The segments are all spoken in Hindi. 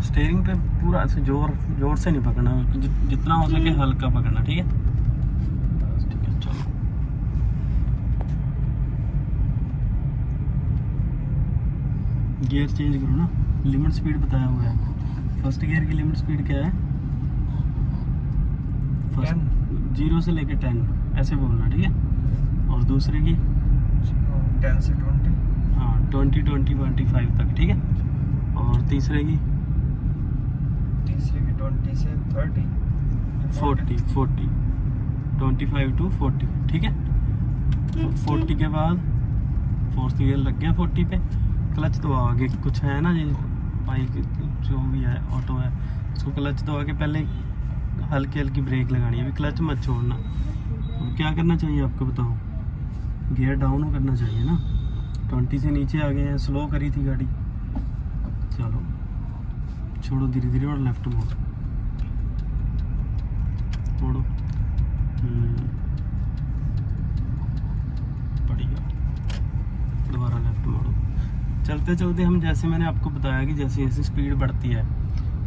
स्टीयरिंग पे पूरा ऐसे जोर से नहीं पकड़ना, जितना हो सके हल्का पकड़ना, ठीक है। बस ठीक है, चलो। गियर चेंज करो ना, लिमिट स्पीड बताया हुआ है। फर्स्ट गियर की लिमिट स्पीड क्या है? फर्स्ट 0 से लेके 10 ऐसे बोलना, ठीक है। और दूसरे की 10 से 20, हाँ 20, 25 तक, ठीक है। और तीसरे की 20 से 30, 40, 25 to 40, ठीक है। तो 40 के बाद फोर्थ गियर लग गया 40 पे, क्लच दबा आगे कुछ है ना ये बाइक जो भी है ऑटो है, उसको क्लच दबा के पहले हल्की हल्की ब्रेक लगानी है, अभी क्लच मत छोड़ना। अब क्या करना चाहिए आपको बताओ? गियर डाउन करना चाहिए ना। 20 से नीचे आ गए हैं, स्लो करी थी गाड़ी। चलो छोड़ो धीरे धीरे और लेफ्ट मोड़ो, बढ़िया। दोबारा लेफ्ट मोड़ो। चलते चलते हम, जैसे मैंने आपको बताया कि जैसे जैसे स्पीड बढ़ती है,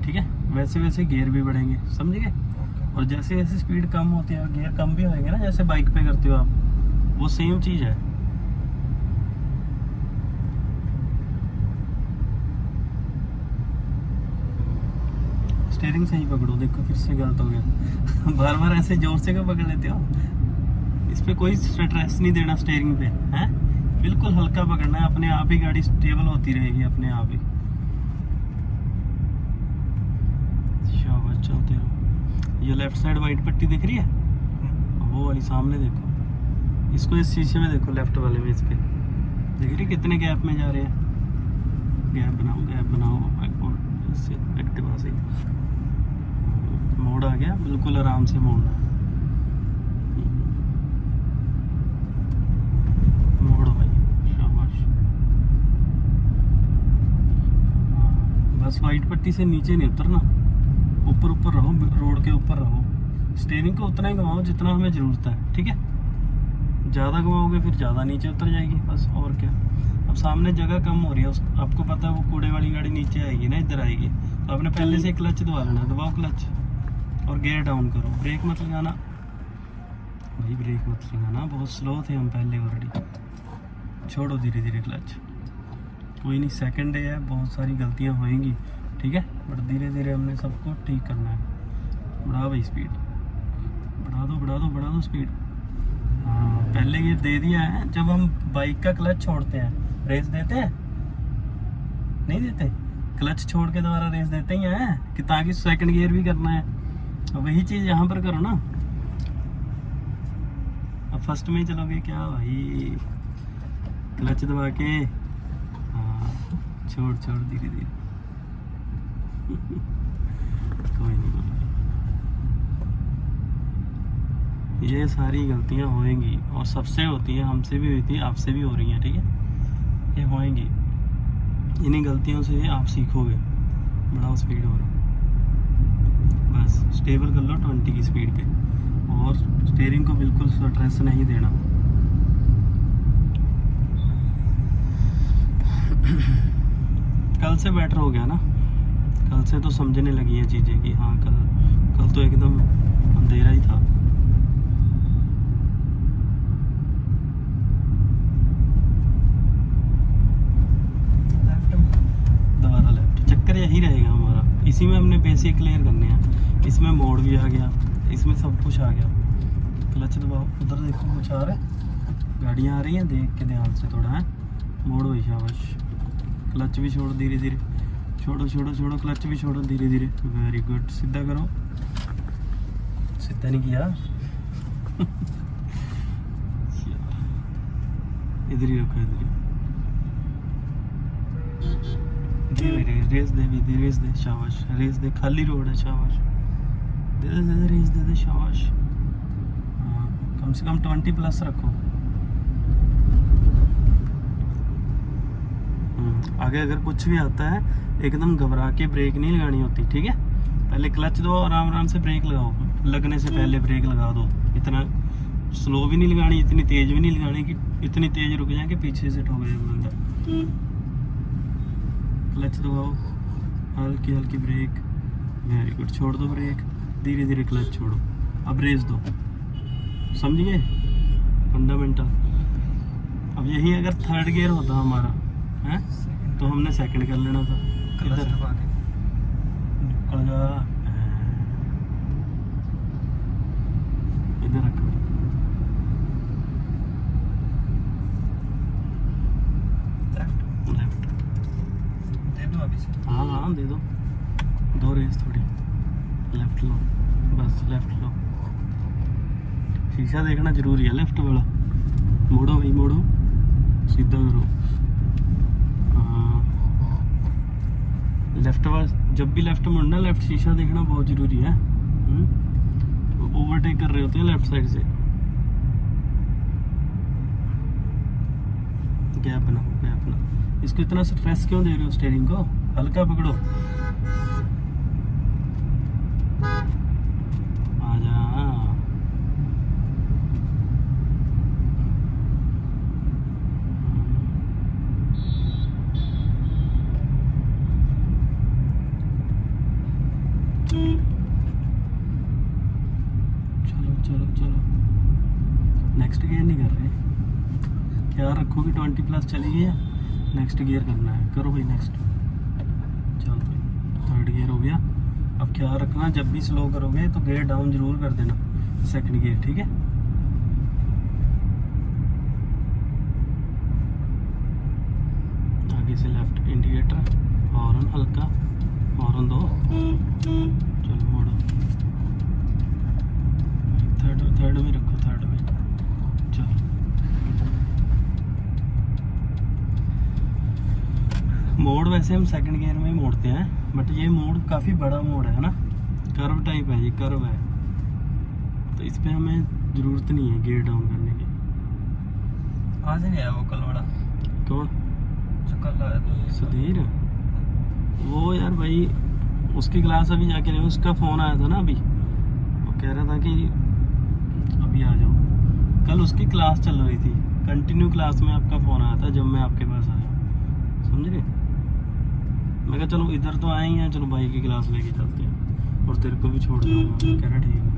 ठीक है, वैसे वैसे गियर भी बढ़ेंगे, समझ गए। और जैसे जैसे स्पीड कम होती है गियर कम भी होएंगे ना, जैसे बाइक पे करते हो आप, वो सेम चीज़ है। स्टीयरिंग सही पकड़ो, देखो फिर से गलत हो गया। बार बार ऐसे जोर से क्यों पकड़ लेते हो? इस पे कोई स्ट्रेस नहीं देना स्टीयरिंग पे, है बिल्कुल हल्का पकड़ना है, अपने आप ही गाड़ी स्टेबल होती रहेगी अपने आप ही। शाबाश, चलते रहो। ये लेफ्ट साइड वाइट पट्टी दिख रही है, वो वाली सामने देखो, इसको इस शीशे में देखो, लेफ्ट वाले में, इस पे दिख रही कितने गैप में जा रहे हैं। गैप बनाओ इससे एक्टिवा से। मोड़ आ गया, बिल्कुल आराम से मोड़ना है। मोड़ो भाई, शाबाश। बस वाइट पट्टी से नीचे नहीं उतरना, ऊपर ऊपर रहो, रोड के ऊपर रहो। स्टीयरिंग को उतना ही घुमाओ जितना हमें ज़रूरत है, ठीक है। ज़्यादा घुमाओगे फिर ज़्यादा नीचे उतर जाएगी, बस और क्या। अब सामने जगह कम हो रही है, आपको पता है वो कूड़े वाली गाड़ी नीचे आएगी ना, इधर आएगी, तो आपने पहले से क्लच दबा लेना, दबाओ क्लच और गियर डाउन करो। ब्रेक मत लगाना भाई, ब्रेक मत लगाना, बहुत स्लो थे हम पहले ऑलरेडी। छोड़ो धीरे धीरे क्लच, कोई नहीं, सेकंड डे है, बहुत सारी गलतियां होएंगी, ठीक है, बट धीरे धीरे हमने सबको ठीक करना है। बढ़ा भाई स्पीड, बढ़ा दो स्पीड। हाँ, पहले ये दे दिया है, जब हम बाइक का क्लच छोड़ते हैं रेस देते हैं, नहीं देते, क्लच छोड़ के दोबारा रेस देते ही हैं कि ताकि सेकंड गियर भी करना है। अब वही चीज़ यहाँ पर करो ना। अब फर्स्ट में ही चलोगे क्या भाई, क्लच दबा के, हाँ छोड़ धीरे धीरे। कोई नहीं, ये सारी गलतियां होएंगी, और सबसे होती है, हमसे भी हुई थी, आपसे भी हो रही हैं, ठीक है, ये होएंगी। इन्हीं गलतियों से आप सीखोगे। बढ़ाओ स्पीड और बस स्टेबल कर लो 20 की स्पीड पे, और स्टीयरिंग को बिल्कुल स्ट्रेस नहीं देना। कल से बेटर हो गया ना, कल से तो समझने लगी हैं चीज़ें कि हाँ कल तो एकदम अंधेरा ही था। दोबारा लेफ्ट, चक्कर यही रहेगा हमारा, इसी में हमने बेसिक क्लियर करने हैं। इसमें मोड़ भी आ गया, इसमें सब कुछ आ गया। क्लच दबाओ, उधर देखो कुछ आ रहा है, गाड़ियाँ आ रही हैं, देख के ध्यान से थोड़ा है, मोड़ो भाई, शाबाश। क्लच भी छोड़ो धीरे धीरे, छोड़ो, क्लच भी छोड़ो धीरे धीरे, वेरी गुड। सीधा करो, सीधा नहीं किया। इधर ही रखो, इधर ही रेस दे, शाबाश, रेस दे, खाली रोड है, शाबाश, दे रेस दे, शाबाश। हाँ, कम से कम 20+ रखो। आगे अगर कुछ भी आता है एकदम घबरा के ब्रेक नहीं लगानी होती, ठीक है। पहले क्लच दो, आराम से ब्रेक लगाओ, लगने से पहले ब्रेक लगा दो। इतना स्लो भी नहीं लगानी, इतनी तेज भी नहीं लगानी कि इतनी तेज रुक जाए कि पीछे से ठोक जाए बंदा। क्लच दबाओ, हल्की हल्की ब्रेक, वेरी गुड। छोड़ दो ब्रेक, धीरे धीरे क्लच छोड़ो, अब रेस दो। समझ गए फंडामेंटल। अब यही अगर थर्ड गियर होता हमारा है तो हमने सेकंड कर लेना था। क्लच इधर दबा के निकल जा, इधर रख भाई। लेफ्ट लेफ्ट, दे दो अभी से। हाँ हाँ दे दो, दो रेस थोड़ी। लेफ्ट लो, बस लेफ्ट लो। शीशा देखना जरूरी है लेफ्ट वाला। मोड़ो भाई मोड़ो, सीधा करो। हाँ लेफ्ट वाला, जब भी लेफ्ट मुड़ना लेफ्ट शीशा देखना बहुत जरूरी है। ओवरटेक कर रहे होते हैं लेफ्ट साइड से। गैप ना हो, गैप ना। इसको इतना स्ट्रेस क्यों दे रहे हो स्टीयरिंग को? हल्का पकड़ो। आजा, चलो चलो चलो। नेक्स्ट गियर नहीं कर रहे, क्या रखोगे? 20+ चली गई है, नेक्स्ट गियर करना है। करो भाई नेक्स्ट। चलो भाई थर्ड गियर हो गया। अब क्या रखना, जब भी स्लो करोगे तो गियर डाउन जरूर कर देना, सेकंड गियर, ठीक है। आगे से लेफ्ट इंडिकेटर, हॉर्न हल्का, हॉर्न दो। चलो मोड़ो, थर्ड में रखो, थर्ड में। चलो मोड़ वैसे हम सेकंड गियर में ही मोड़ते हैं, बट ये मोड़ काफ़ी बड़ा मोड़ है ना, कर्व टाइप है, ये कर्व है, तो इस पे हमें ज़रूरत नहीं है गियर डाउन करने की। आज नहीं आया वो कल वाला, कौन? जो कल आया था सुधीर? वो यार भाई उसकी क्लास अभी जाके नहीं, उसका फ़ोन आया था ना अभी, वो कह रहा था कि अभी आ जाओ। कल उसकी क्लास चल रही थी, कंटिन्यू क्लास में आपका फ़ोन आया था जब मैं आपके पास आया, समझ गए। मैं कहा चलो इधर तो आए ही हैं, चलो भाई की क्लास लेके चलते हैं और तेरे को भी छोड़ दूँगा। कह रहा ठीक है।